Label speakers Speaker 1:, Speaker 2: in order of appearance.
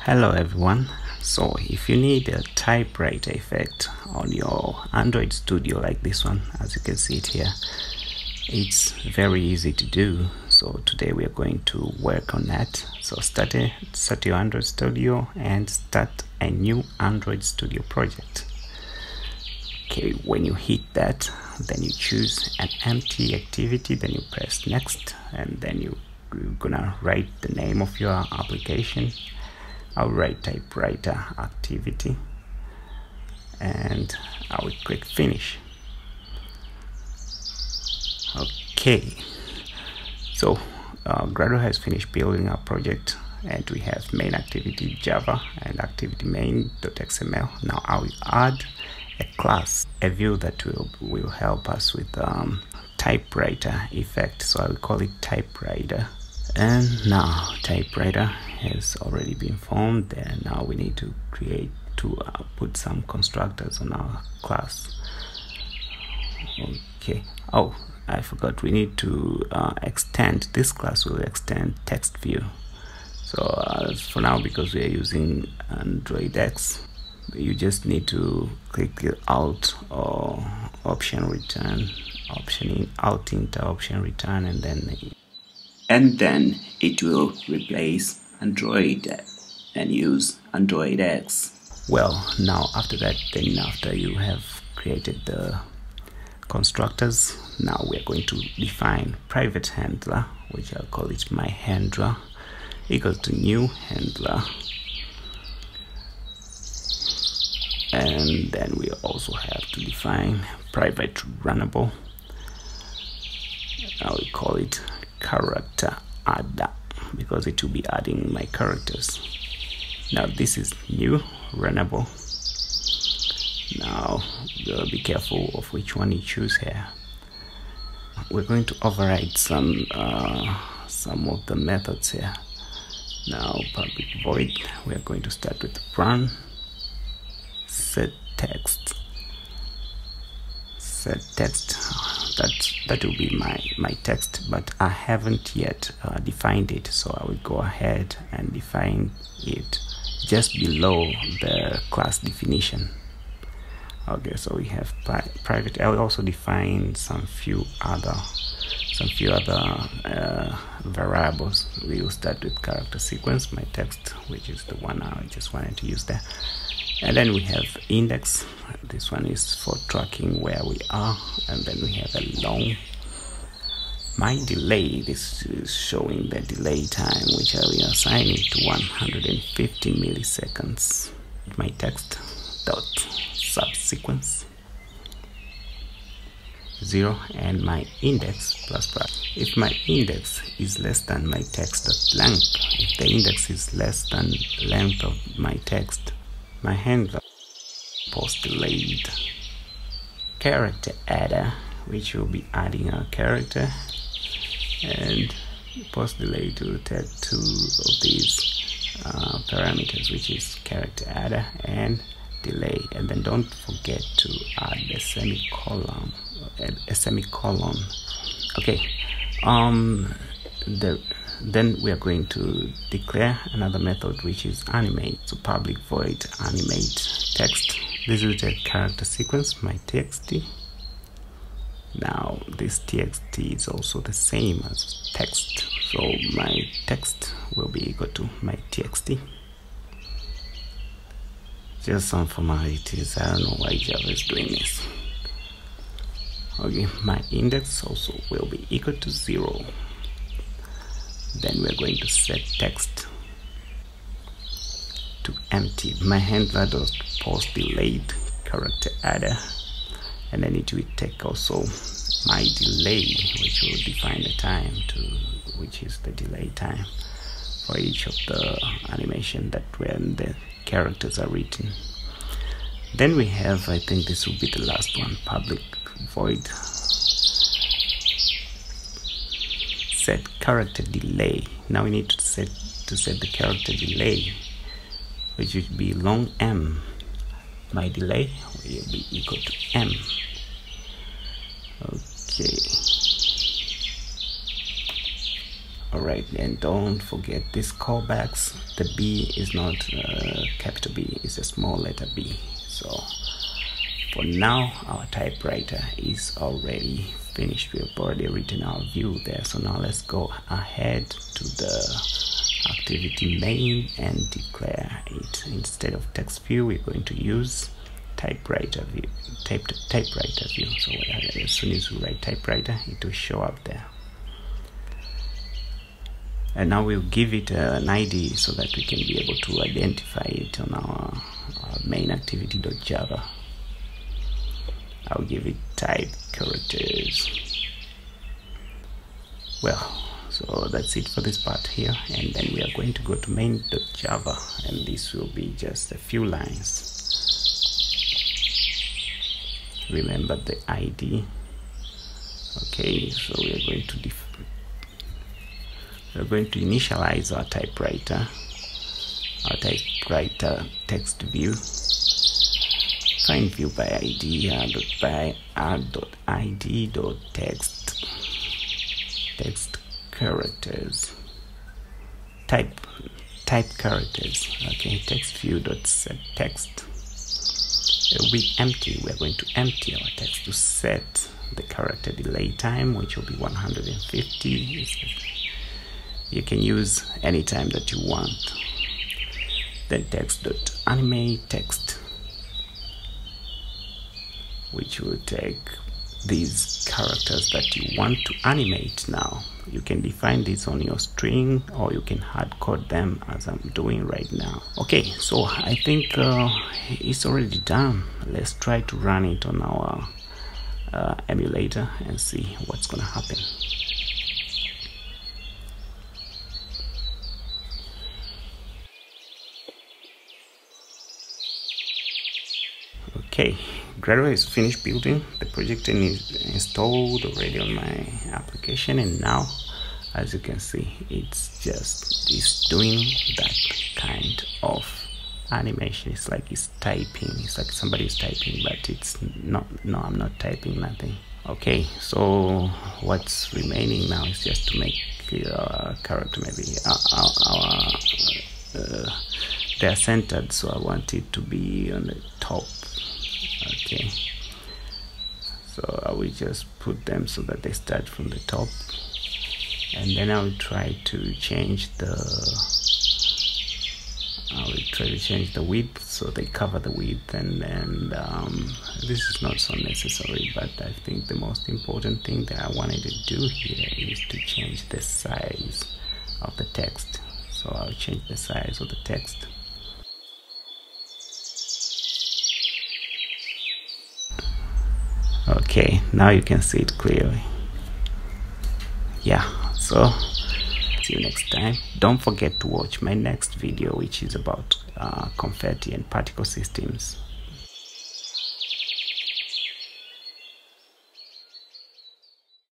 Speaker 1: Hello everyone. So if you need a typewriter effect on your Android Studio like this one, as you can see it here, it's very easy to do. So today we are going to work on that. So start your Android Studio and start a new Android Studio project. Okay, when you hit that, then you choose an empty activity, then you press next, and then you're gonna write the name of your application. I'll write typewriter activity and I will click finish. Okay, so Grado has finished building our project, and we have main activity Java and activity main.xml. Now I will add a class, a view that will help us with typewriter effect. So I will call it typewriter. And now typewriter has already been formed, and now we need to put some constructors on our class. Okay, oh, I forgot, we need to extend this class. Will extend Textview. So for now, because we are using Android X, you just need to click the Alt or option return, option in Alt Enter option return, and then it will replace Android and use Android X. Well, now after that, then after you have created the constructors, now we are going to define private handler, which I'll call it my handler, equal to new handler. And then we also have to define private runnable. I will call it character adder, because it will be adding my characters. Now this is new runnable. Now be careful of which one you choose here. We're going to override some of the methods here. Now public void, we are going to start with run set text. That will be my text, but I haven't yet defined it, so I will go ahead and define it just below the class definition. Okay, so we have private. I will also define some few other variables. We will start with character sequence, my text, which is the one I just wanted to use there. And then we have index. This one is for tracking where we are. And then we have a long. My delay, this is showing the delay time, which I will assign it to 150 milliseconds. My text dot subsequence 0 and my index plus. If my index is less than my text dot length, if the index is less than length of my text, my handler post delayed character adder, which will be adding a character, and post delay to take two of these parameters, which is character adder and delay. And then don't forget to add a semicolon. Okay. Then we are going to declare another method, which is animate. So public void animate text. This is the character sequence, my txt. Now this txt is also the same as text, so my text will be equal to my txt. Just some formalities. I don't know why Java is doing this. Okay, my index also will be equal to 0. Then we're going to set text to empty. My handler does post delayed character adder, and then it will take also my delay, which will define the time which is the delay time for each of the animation that when the characters are written. Then we have, I think this will be the last one, public void set character delay. Now we need to set the character delay, which would be long M. My delay will be equal to M. Okay. Alright, and don't forget these callbacks. The B is not capital B, it's a small letter B. So for now, our typewriter is already finished. We have already written our view there. So now let's go ahead to the activity main and declare it. Instead of text view, we're going to use typewriter view. Typewriter view. So as soon as we write typewriter, it will show up there. And now we'll give it an ID so that we can be able to identify it on our main activity.java. I'll give it type characters. Well, so that's it for this part here, and then we are going to go to main.java, and this will be just a few lines. Remember the ID. Okay, so we are going to initialize our typewriter text view. Find view by ID text characters type characters. Okay, text view dot set text. It will be empty. We are going to empty our text to set the character delay time, which will be 150. You can use any time that you want. Then text.animate text, which will take these characters that you want to animate now. You can define this on your string, or you can hard code them as I'm doing right now. Okay, so I think it's already done. Let's try to run it on our emulator and see what's gonna happen. Okay, Gradle is finished building. The project is installed already on my application, and now, as you can see, it's doing that kind of animation. It's like it's typing. It's like somebody's typing, but it's not. No, I'm not typing nothing. Okay, so what's remaining now is just to make our character maybe they are centered, so I want it to be on the top. Okay, so I will just put them so that they start from the top, and then I will try to change the width so they cover the width, and then this is not so necessary, but I think the most important thing that I wanted to do here is to change the size of the text. So I'll change the size of the text. Okay, now you can see it clearly. Yeah, so see you next time. Don't forget to watch my next video, which is about confetti and particle systems.